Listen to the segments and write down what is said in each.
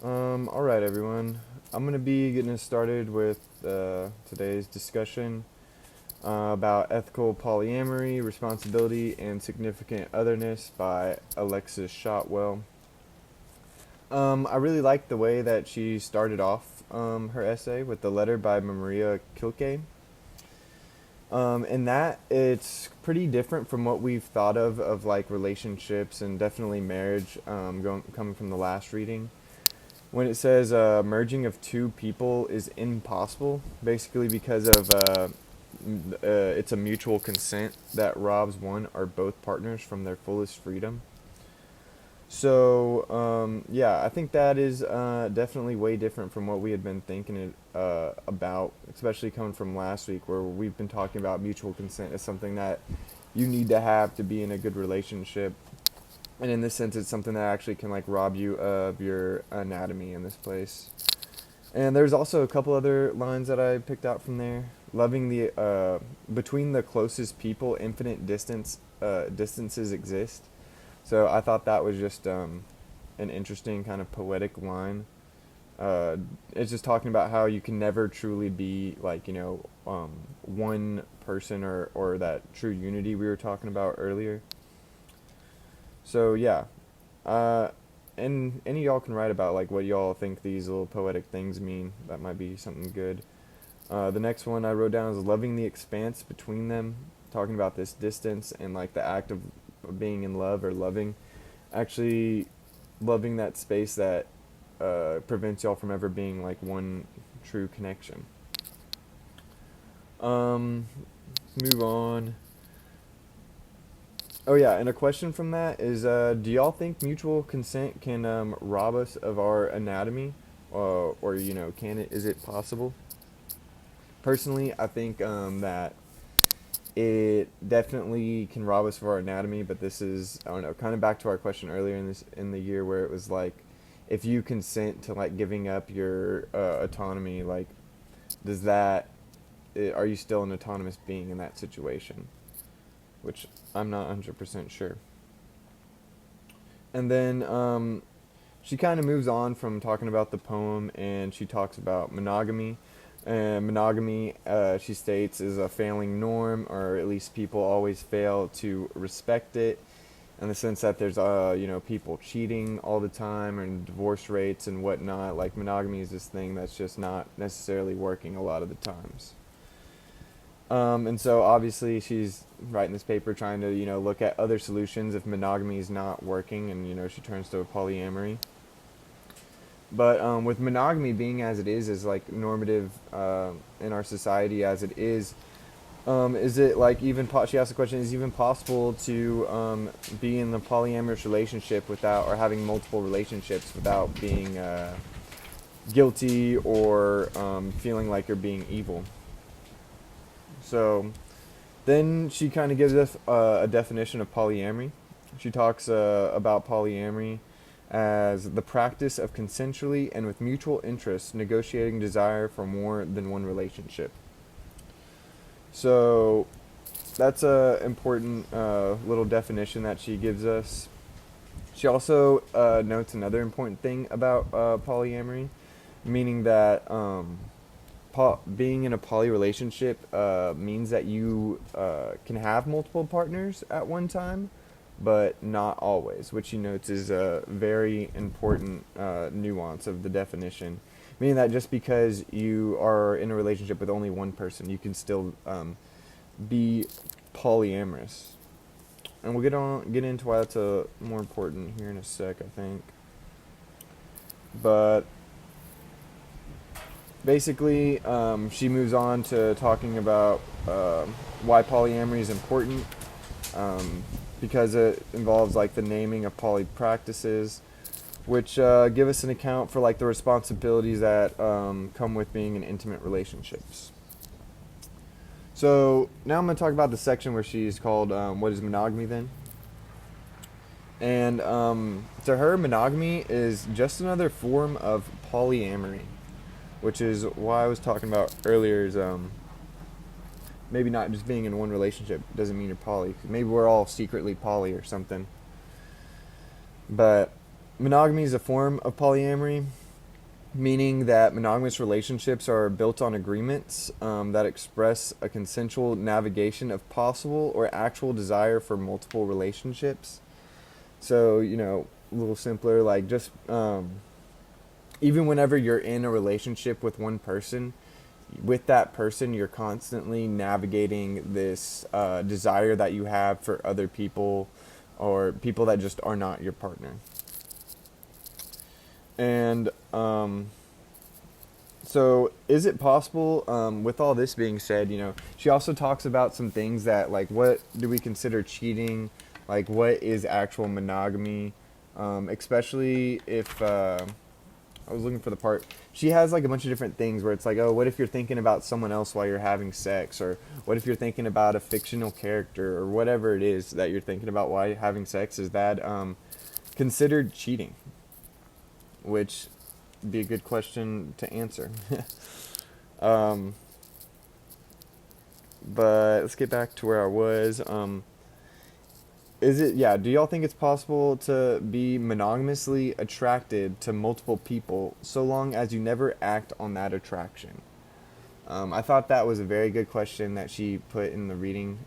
Alright, everyone. I'm going to be getting us started with today's discussion about ethical polyamory, responsibility, and significant otherness by Alexis Shotwell. I really liked the way that she started off her essay with the letter by Maria Kilke. In that, it's pretty different from what we've thought of like relationships and definitely marriage coming from the last reading. When it says merging of two people is impossible, basically because of it's a mutual consent that robs one or both partners from their fullest freedom. So yeah, I think that is definitely way different from what we had been thinking about, especially coming from last week, where we've been talking about mutual consent as something that you need to have to be in a good relationship. And in this sense, it's something that actually can like rob you of your anatomy in this place. And there's also a couple other lines that I picked out from there. Loving the between the closest people, infinite distances exist. So I thought that was just an interesting kind of poetic line. It's just talking about how you can never truly be like one person or that true unity we were talking about earlier. So yeah, and any of y'all can write about like what y'all think these little poetic things mean. That might be something good. The next one I wrote down is loving the expanse between them, talking about this distance and like the act of being in love or loving, actually loving that space that prevents y'all from ever being like one true connection. Move on. Oh yeah, and a question from that is, do y'all think mutual consent can rob us of our anatomy, or can it? Is it possible? Personally, I think that it definitely can rob us of our anatomy, but this is, I don't know, kind of back to our question earlier in the year where it was like, if you consent to like giving up your autonomy, like, does that are you still an autonomous being in that situation? Which I'm not 100% sure. And then she kind of moves on from talking about the poem, and she talks about monogamy. And monogamy, she states, is a failing norm, or at least people always fail to respect it, in the sense that there's people cheating all the time and divorce rates and whatnot. Like monogamy is this thing that's just not necessarily working a lot of the times. And so obviously she's writing this paper trying to, look at other solutions if monogamy is not working, and, she turns to polyamory. But with monogamy being as it is like normative in our society as it is it like even, she asked the question, is it even possible to be in the polyamorous relationship without, or having multiple relationships without being guilty or feeling like you're being evil? So then she kind of gives us a definition of polyamory. She talks about polyamory as the practice of consensually and with mutual interest negotiating desire for more than one relationship. So that's a important little definition that she gives us. She also notes another important thing about polyamory, meaning that being in a poly relationship means that you can have multiple partners at one time, but not always, which he notes is a very important nuance of the definition. Meaning that just because you are in a relationship with only one person, you can still be polyamorous. And we'll get into why that's more important here in a sec, I think. But basically, she moves on to talking about why polyamory is important, because it involves like the naming of poly practices, which give us an account for like the responsibilities that come with being in intimate relationships. So now I'm going to talk about the section where she's called "What is monogamy?" Then, and to her, monogamy is just another form of polyamory, which is why I was talking about earlier is maybe not just being in one relationship doesn't mean you're poly. Maybe we're all secretly poly or something. But monogamy is a form of polyamory, meaning that monogamous relationships are built on agreements that express a consensual navigation of possible or actual desire for multiple relationships. So, a little simpler, like just even whenever you're in a relationship with one person, with that person, you're constantly navigating this desire that you have for other people or people that just are not your partner. And so, is it possible, with all this being said, she also talks about some things that, like, what do we consider cheating? Like, what is actual monogamy? Especially if, I was looking for the part. She has, like, a bunch of different things where it's like, oh, what if you're thinking about someone else while you're having sex? Or what if you're thinking about a fictional character? Or whatever it is that you're thinking about while you're having sex? Is that considered cheating? Which be a good question to answer. um, but let's get back to where I was. Is it, yeah, do y'all think it's possible to be monogamously attracted to multiple people so long as you never act on that attraction? I thought that was a very good question that she put in the reading.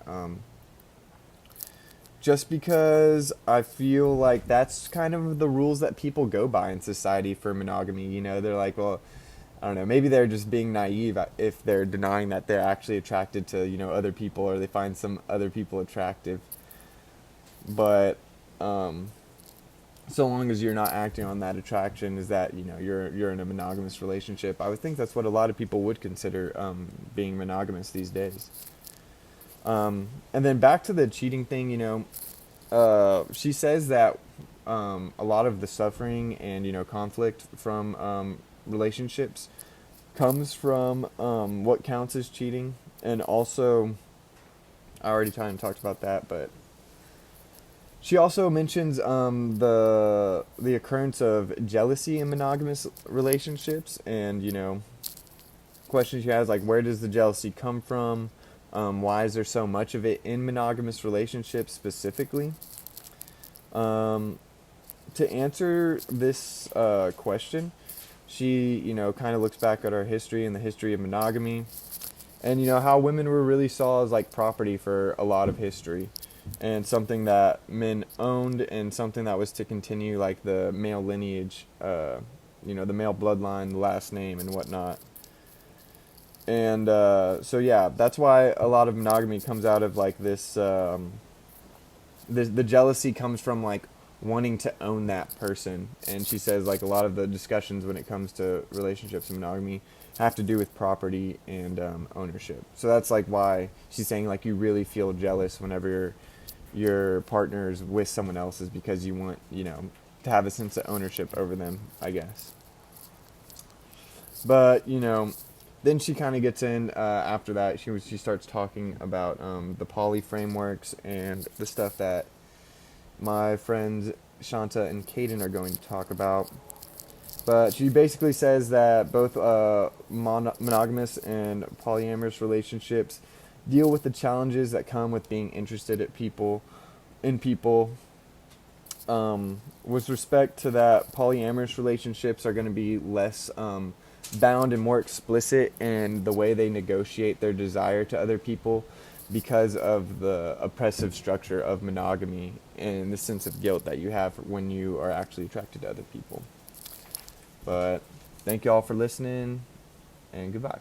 Just because I feel like that's kind of the rules that people go by in society for monogamy. They're like, well, I don't know, maybe they're just being naive if they're denying that they're actually attracted to, other people, or they find some other people attractive. But so long as you're not acting on that attraction, is that, you're in a monogamous relationship. I would think that's what a lot of people would consider being monogamous these days. And then back to the cheating thing, she says that a lot of the suffering and, conflict from relationships comes from what counts as cheating. And also, I already kind of talked about that, but she also mentions the occurrence of jealousy in monogamous relationships, and, questions she has, like, where does the jealousy come from? Why is there so much of it in monogamous relationships specifically? To answer this question, she, kind of looks back at our history and the history of monogamy, and, how women were really saw as, like, property for a lot of history, and something that men owned, and something that was to continue, like, the male lineage, the male bloodline, the last name, and whatnot. And so yeah, that's why a lot of monogamy comes out of, like, this, the jealousy comes from, like, wanting to own that person. And she says, like, a lot of the discussions when it comes to relationships and monogamy have to do with property and ownership. So that's, like, why she's saying, like, you really feel jealous whenever your partner's with someone else, is because you want, to have a sense of ownership over them, I guess. But, then she kind of gets in, after that, she starts talking about the poly frameworks and the stuff that my friends Shanta and Kaden are going to talk about. But she basically says that both monogamous and polyamorous relationships deal with the challenges that come with being interested in people. With respect to that, polyamorous relationships are going to be less bound and more explicit in the way they negotiate their desire to other people, because of the oppressive structure of monogamy and the sense of guilt that you have when you are actually attracted to other people. But thank you all for listening, and goodbye.